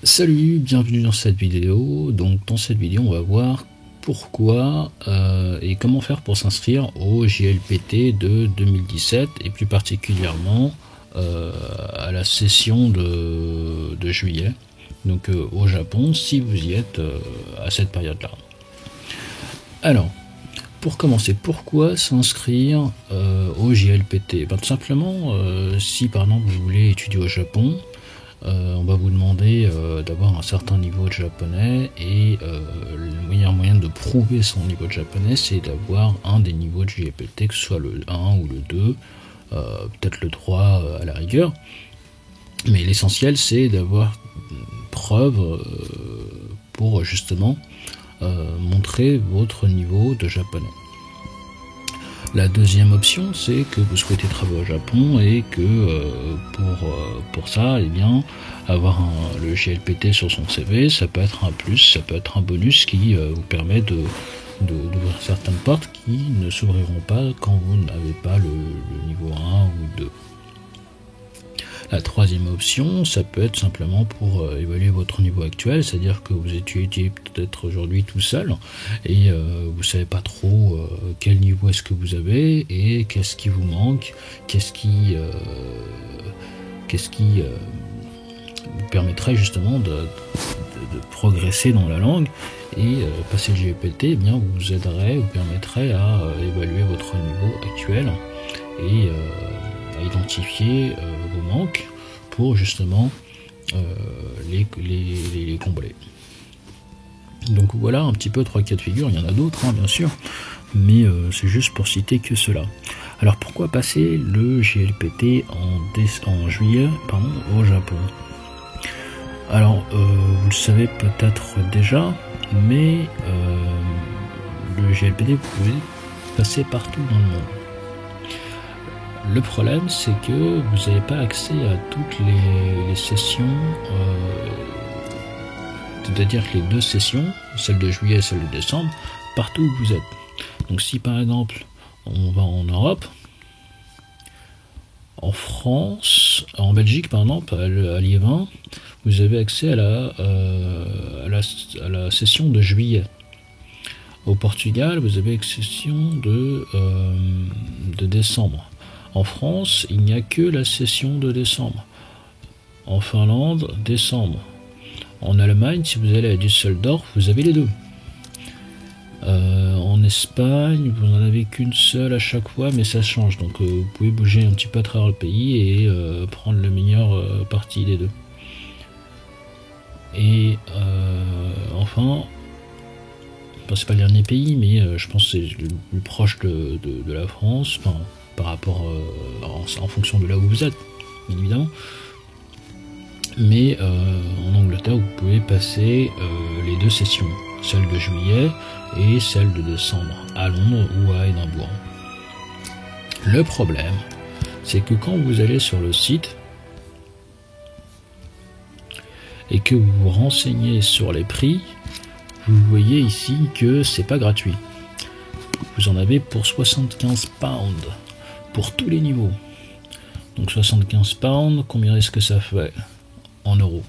Salut, bienvenue dans cette vidéo. Donc dans cette vidéo on va voir pourquoi et comment faire pour s'inscrire au JLPT de 2017 et plus particulièrement à la session de juillet, donc au Japon, si vous y êtes à cette période là. Alors pour commencer, pourquoi s'inscrire au JLPT? Tout simplement, si par exemple vous voulez étudier au Japon, on va vous demander d'avoir un certain niveau de japonais et le meilleur moyen de prouver son niveau de japonais, c'est d'avoir un des niveaux de JLPT, que ce soit le 1 ou le 2, peut-être le 3 à la rigueur. Mais l'essentiel, c'est d'avoir une preuve pour justement montrer votre niveau de japonais. La deuxième option, c'est que vous souhaitez travailler au Japon et que pour ça, eh bien, avoir le JLPT sur son CV, ça peut être un plus, ça peut être un bonus qui vous permet d'ouvrir certaines portes qui ne s'ouvriront pas quand vous n'avez pas le niveau 1 ou 2. La troisième option, ça peut être simplement pour évaluer votre niveau actuel, c'est-à-dire que vous étudiez peut-être aujourd'hui tout seul et vous savez pas trop quel niveau est-ce que vous avez et qu'est-ce qui vous manque, qu'est-ce qui vous permettrait justement de progresser dans la langue, et passer le JLPT vous aiderait, vous permettrait à évaluer votre niveau actuel et à identifier vos manques pour justement les combler. Donc voilà un petit peu 3 cas de figure, il y en a d'autres bien sûr, mais c'est juste pour citer que cela. Alors pourquoi passer le JLPT en juillet au Japon? Alors vous le savez peut-être déjà, mais le JLPT vous pouvez passer partout dans le monde. Le problème, c'est que vous n'avez pas accès à toutes les sessions, c'est-à-dire que les 2 sessions, celle de juillet et celle de décembre, partout où vous êtes. Donc si par exemple on va en Europe, en France, en Belgique par exemple, à Liévin, vous avez accès à la session de juillet. Au Portugal, vous avez session de décembre. En France, il n'y a que la session de décembre. En Finlande, décembre. En Allemagne, si vous allez à Düsseldorf, vous avez les 2. En Espagne, vous n'en avez qu'une seule à chaque fois, mais ça change. Donc vous pouvez bouger un petit peu à travers le pays et prendre la meilleure partie des 2. Et enfin, c'est pas le dernier pays, mais je pense que c'est le plus proche de la France, par rapport en fonction de là où vous êtes, bien évidemment. Mais en Angleterre, vous pouvez passer les 2 sessions, celle de juillet et celle de décembre, à Londres ou à Édimbourg. Le problème, c'est que quand vous allez sur le site et que vous vous renseignez sur les prix, vous voyez ici que c'est pas gratuit. Vous en avez pour 75 pounds pour tous les niveaux. Donc 75 pounds, combien est-ce que ça fait en euros?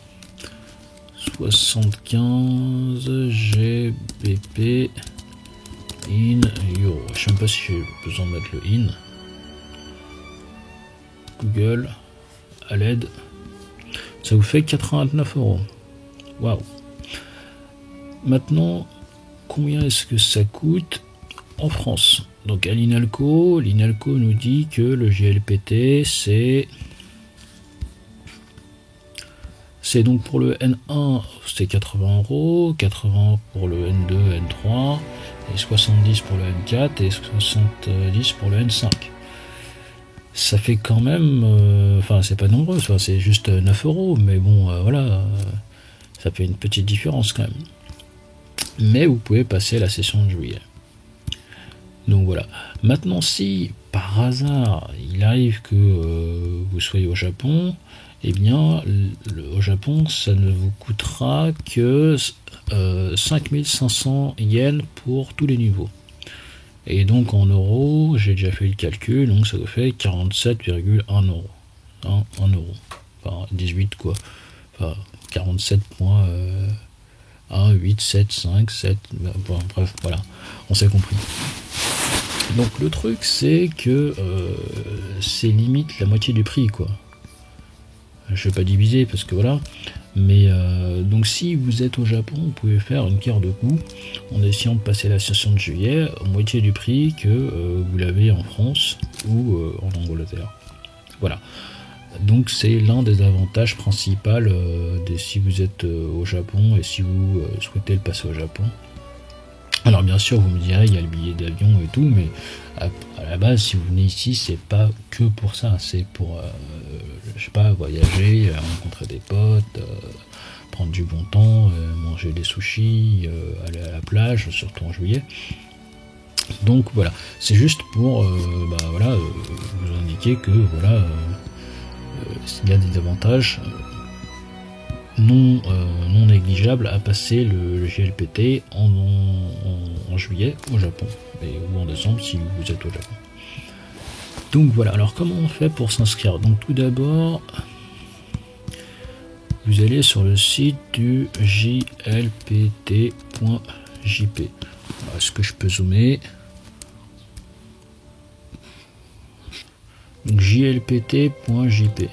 75 GBP in euro. Je sais même pas si j'ai besoin de mettre le in. Google à l'aide. Ça vous fait 89 €. Waouh. Maintenant, combien est-ce que ça coûte en France? Donc à l'INALCO nous dit que le JLPT c'est donc pour le N1 c'est 80 €, 80 pour le N2, N3, et 70 pour le N4 et 70 pour le N5. Ça fait quand même, c'est pas nombreux, c'est juste 9 €, mais bon voilà, ça fait une petite différence quand même. Mais vous pouvez passer la session de juillet. Donc voilà. Maintenant, si par hasard il arrive que vous soyez au Japon, eh bien au Japon ça ne vous coûtera que 5500 yens pour tous les niveaux. Et donc en euros, j'ai déjà fait le calcul, donc ça vous fait 47,1 €. 1 €. Enfin 18 quoi. Enfin 47.1.8.7.5.7, bon, bref, voilà, on s'est compris. Donc le truc c'est que c'est limite la moitié du prix, quoi. Je vais pas diviser parce que voilà, mais donc si vous êtes au Japon, vous pouvez faire une carte de coup en essayant de passer la session de juillet à moitié du prix que vous l'avez en France ou en Angleterre. Voilà. Donc c'est l'un des avantages principaux si vous êtes au Japon et si vous souhaitez le passer au Japon. Alors bien sûr vous me direz il y a le billet d'avion et tout, mais à la base si vous venez ici c'est pas que pour ça, c'est pour je sais pas, voyager, rencontrer des potes, prendre du bon temps, manger des sushis, aller à la plage, surtout en juillet. Donc voilà, c'est juste pour voilà, vous indiquer que voilà, il y a des avantages non négligeables à passer le JLPT en juillet au Japon, ou en décembre si vous êtes au Japon. Donc voilà, alors comment on fait pour s'inscrire? Donc tout d'abord, vous allez sur le site du jlpt.jp. Est-ce que je peux zoomer? Donc jlpt.jp.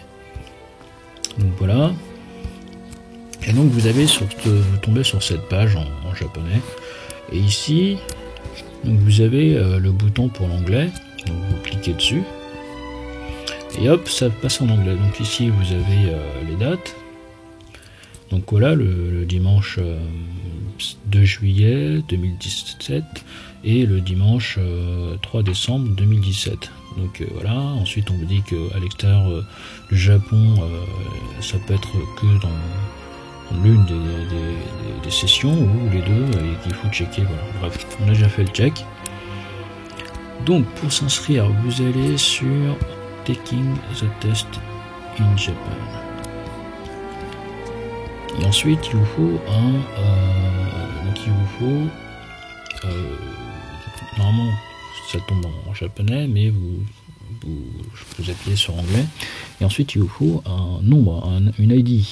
Donc voilà. Et donc vous avez tombé sur cette page en japonais. Et ici, donc vous avez le bouton pour l'anglais. Donc vous cliquez dessus. Et hop, ça passe en anglais. Donc ici vous avez les dates. Donc voilà, le dimanche 2 juillet 2017 et le dimanche 3 décembre 2017. Donc voilà, ensuite on vous dit qu'à l'extérieur du Japon, ça peut être que dans l'une des sessions ou les deux et qu'il faut checker. Voilà. Bref, on a déjà fait le check. Donc pour s'inscrire, vous allez sur Taking the Test in Japan. Et ensuite, il vous faut normalement, ça tombe en japonais, mais vous appuyez sur anglais. Et ensuite, il vous faut un nombre, une ID.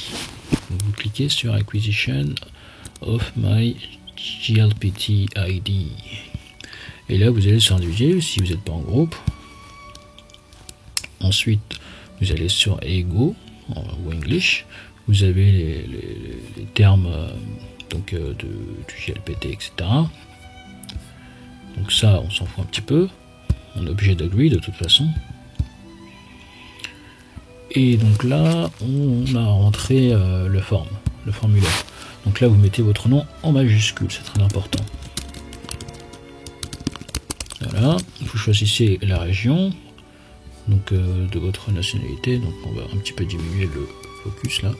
Donc, vous cliquez sur Acquisition of my JLPT ID. Et là, vous allez sur individuel si vous n'êtes pas en groupe. Ensuite, vous allez sur Ego ou English. Vous avez les termes du JLPT, etc. Donc ça, on s'en fout un petit peu. On est obligé d'agreer de toute façon. Et donc là, on a rentré le formulaire. Donc là, vous mettez votre nom en majuscule, c'est très important. Voilà, vous choisissez la région donc de votre nationalité. Donc on va un petit peu diminuer le focus là.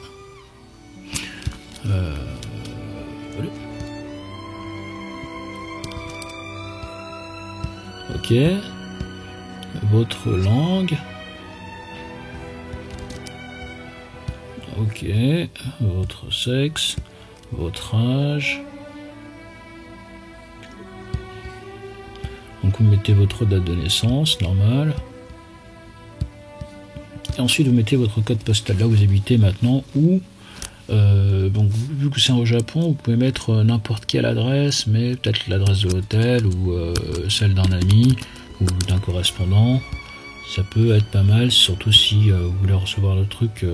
Voilà. Ok. Votre langue. Ok. Votre sexe. Votre âge. Donc vous mettez votre date de naissance, normal. Et ensuite vous mettez votre code postal, là où vous habitez maintenant, ou donc vu que c'est au Japon, vous pouvez mettre n'importe quelle adresse, mais peut-être l'adresse de l'hôtel ou celle d'un ami ou d'un correspondant. Ça peut être pas mal, surtout si vous voulez recevoir le truc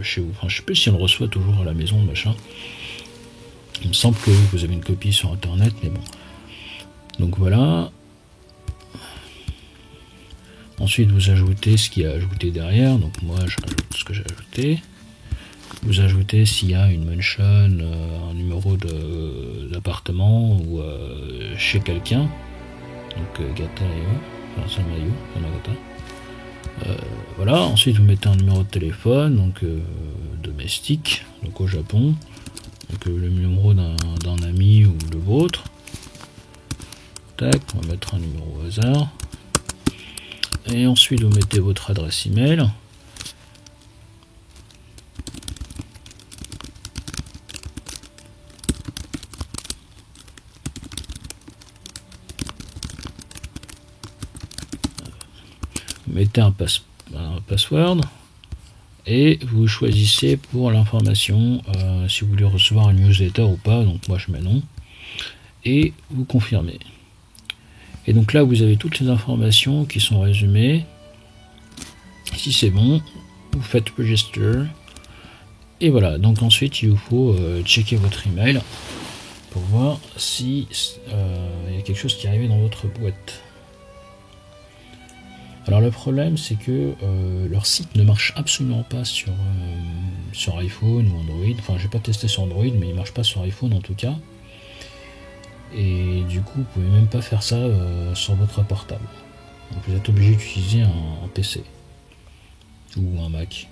chez vous. Enfin, je sais pas si on le reçoit toujours à la maison, machin. Il me semble que vous avez une copie sur internet, mais bon. Donc voilà. Ensuite, vous ajoutez ce qu'il y a ajouté derrière. Donc moi, je rajoute ce que j'ai ajouté. Vous ajoutez s'il y a une mention, un numéro d'appartement ou chez quelqu'un. Donc Gata et enfin Samayu, Yamagata. Voilà. Ensuite, vous mettez un numéro de téléphone, donc domestique, donc au Japon. Donc le numéro d'un ami ou le vôtre. Tac, on va mettre un numéro au hasard. Et ensuite vous mettez votre adresse email. Vous mettez un password. et vous choisissez pour l'information si vous voulez recevoir une newsletter ou pas, donc moi je mets non, et vous confirmez. Et donc là vous avez toutes les informations qui sont résumées. Si c'est bon, vous faites register, et voilà. Donc ensuite il vous faut checker votre email pour voir si il y a quelque chose qui est arrivé dans votre boîte. Alors le problème c'est que leur site ne marche absolument pas sur iPhone ou Android. Enfin j'ai pas testé sur Android, mais il marche pas sur iPhone en tout cas. Et du coup vous pouvez même pas faire ça sur votre portable. Donc vous êtes obligé d'utiliser un PC ou un Mac.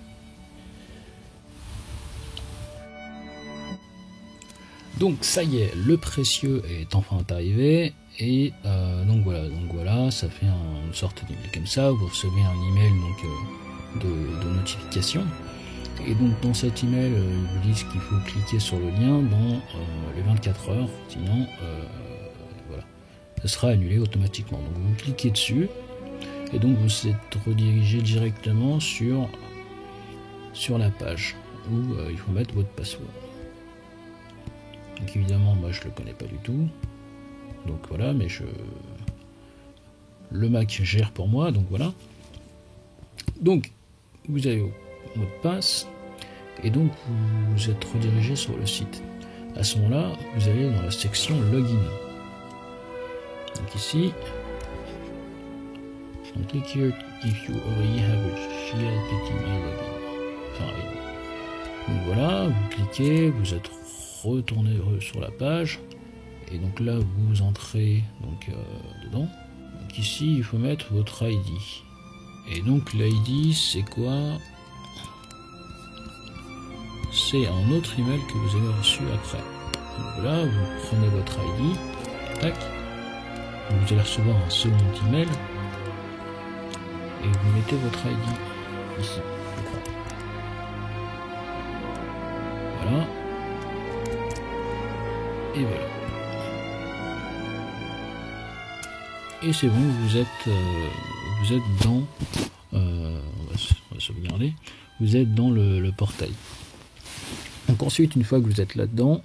Donc ça y est, le précieux est enfin arrivé. Et donc voilà, ça fait une sorte d'email comme ça. Vous recevez un email donc de notification. Et donc dans cet email, ils vous disent qu'il faut cliquer sur le lien dans les 24 heures, sinon voilà, ça sera annulé automatiquement. Donc vous cliquez dessus et donc vous êtes redirigé directement sur la page où il faut mettre votre password. Donc évidemment moi je le connais pas du tout. Donc voilà, mais le Mac gère pour moi, donc voilà. Donc vous avez mot de passe et donc vous êtes redirigé sur le site. À ce moment-là, vous allez dans la section login. Donc ici, donc click here if you already have a GLPT login. Enfin, donc voilà, vous cliquez, vous êtes retourné sur la page. Et donc là vous entrez donc dedans. Donc ici il faut mettre votre ID. Et donc l'ID c'est quoi? C'est un autre email que vous avez reçu après. Donc là vous prenez votre ID, tac. Donc vous allez recevoir un second email et vous mettez votre ID ici, je crois. Voilà. Et voilà. Et c'est bon, vous êtes dans, on va sauvegarder, vous êtes dans le portail. Donc ensuite, une fois que vous êtes là-dedans,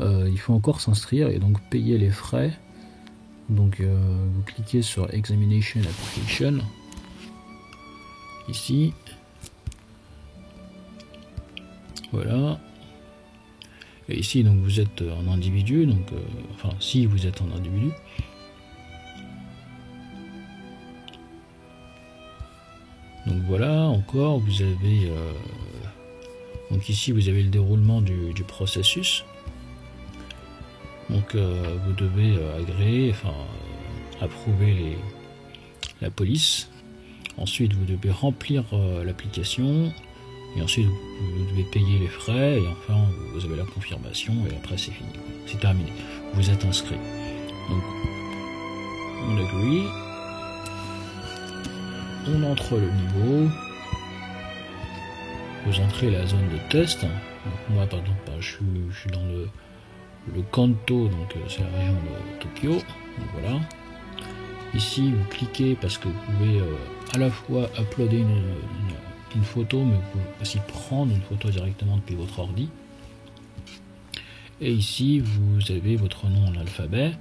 il faut encore s'inscrire et donc payer les frais. Donc vous cliquez sur Examination Application, ici, voilà. Et ici, donc vous êtes un individu, donc enfin si vous êtes un individu. Donc voilà, encore vous avez donc ici vous avez le déroulement du processus. Donc vous devez agréer, enfin approuver la police. Ensuite vous devez remplir l'application et ensuite vous devez payer les frais et enfin vous avez la confirmation et après c'est fini, c'est terminé, vous êtes inscrit. Donc on agree. On entre le niveau, vous entrez la zone de test. Donc moi par exemple je suis dans le Kanto, donc c'est la région de Tokyo, donc voilà. Ici vous cliquez parce que vous pouvez à la fois uploader une photo, mais vous pouvez aussi prendre une photo directement depuis votre ordi. Et ici vous avez votre nom en alphabet,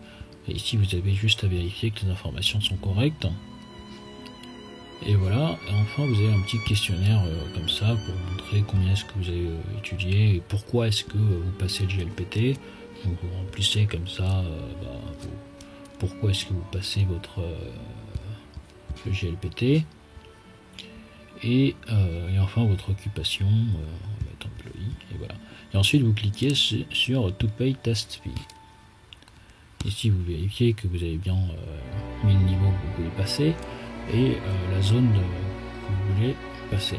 et ici vous avez juste à vérifier que les informations sont correctes. Et voilà, et enfin vous avez un petit questionnaire comme ça pour montrer combien est-ce que vous avez étudié et pourquoi est-ce que vous passez le GLPT. Donc vous remplissez comme ça pourquoi est-ce que vous passez votre le GLPT et enfin votre occupation, on va mettre employé, et voilà. Et ensuite vous cliquez sur To Pay Test Fee. Ici vous vérifiez que vous avez bien mis le niveau que vous voulez passer et la zone que vous voulez passer.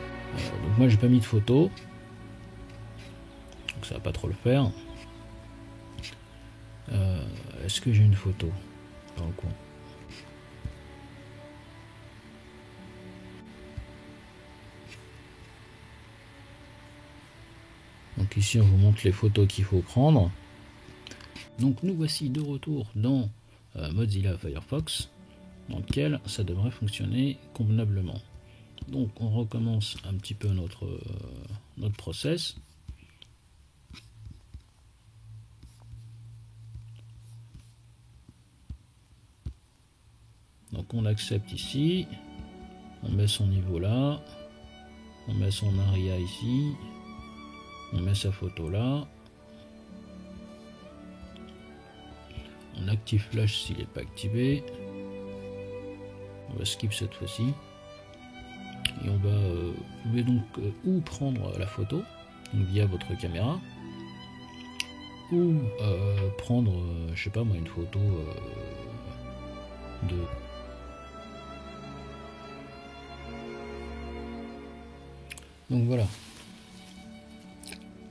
Donc moi j'ai pas mis de photo, donc ça va pas trop le faire. Est-ce que j'ai une photo dans le coin? Donc ici on vous montre les photos qu'il faut prendre. Donc nous voici de retour dans Mozilla Firefox, dans lequel ça devrait fonctionner convenablement. Donc on recommence un petit peu notre process. Donc on accepte ici, on met son niveau là, on met son aria ici, on met sa photo là, on active flash s'il n'est pas activé, on va skip cette fois-ci, et on va, vous pouvez donc ou prendre la photo donc via votre caméra, ou prendre, je sais pas moi, une photo de... Donc voilà.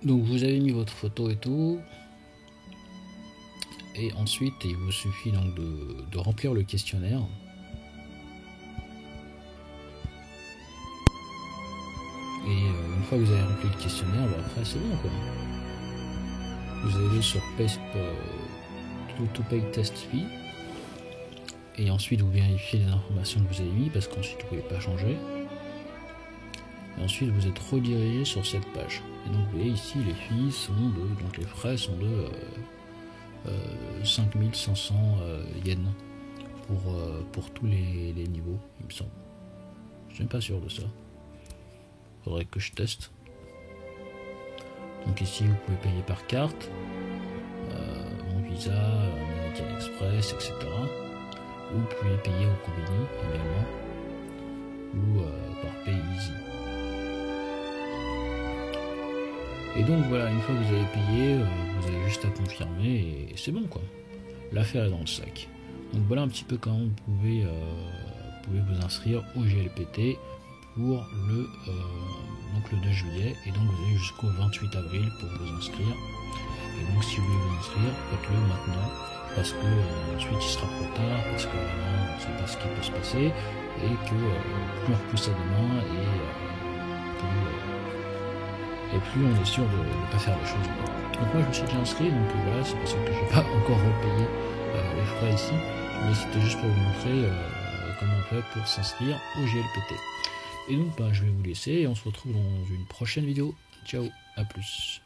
Donc vous avez mis votre photo et tout. Et ensuite, il vous suffit donc de remplir le questionnaire. Et une fois que vous avez rempli le questionnaire, bah après c'est bon quoi. Vous allez sur to pay test fee. Et ensuite vous vérifiez les informations que vous avez mis parce qu'ensuite vous ne pouvez pas changer. Et ensuite vous êtes redirigé sur cette page. Et donc vous voyez ici les fees sont de, donc les frais sont de 5500 yens pour tous les niveaux, il me semble. Je suis même pas sûr de ça. Faudrait que je teste. Donc ici vous pouvez payer par carte, en Visa, American Express, etc. Ou vous pouvez payer au Conveni également, ou par PayEasy. Et donc voilà, une fois que vous avez payé, vous avez juste à confirmer et c'est bon quoi. L'affaire est dans le sac. Donc voilà un petit peu comment vous pouvez vous inscrire au GLPT pour donc le 2 juillet. Et donc vous avez jusqu'au 28 avril pour vous inscrire. Et donc si vous voulez vous inscrire, faites-le maintenant. Parce que ensuite il sera trop tard, parce que on ne sait pas ce qui peut se passer. Et que plus on repousse à demain et plus on est sûr de ne pas faire les choses. Donc moi je me suis déjà inscrit, donc voilà, c'est pour ça que je n'ai pas encore repayé les frais ici, mais c'était juste pour vous montrer comment on fait pour s'inscrire au GLPT. Et donc bah, je vais vous laisser et on se retrouve dans une prochaine vidéo. Ciao, à plus.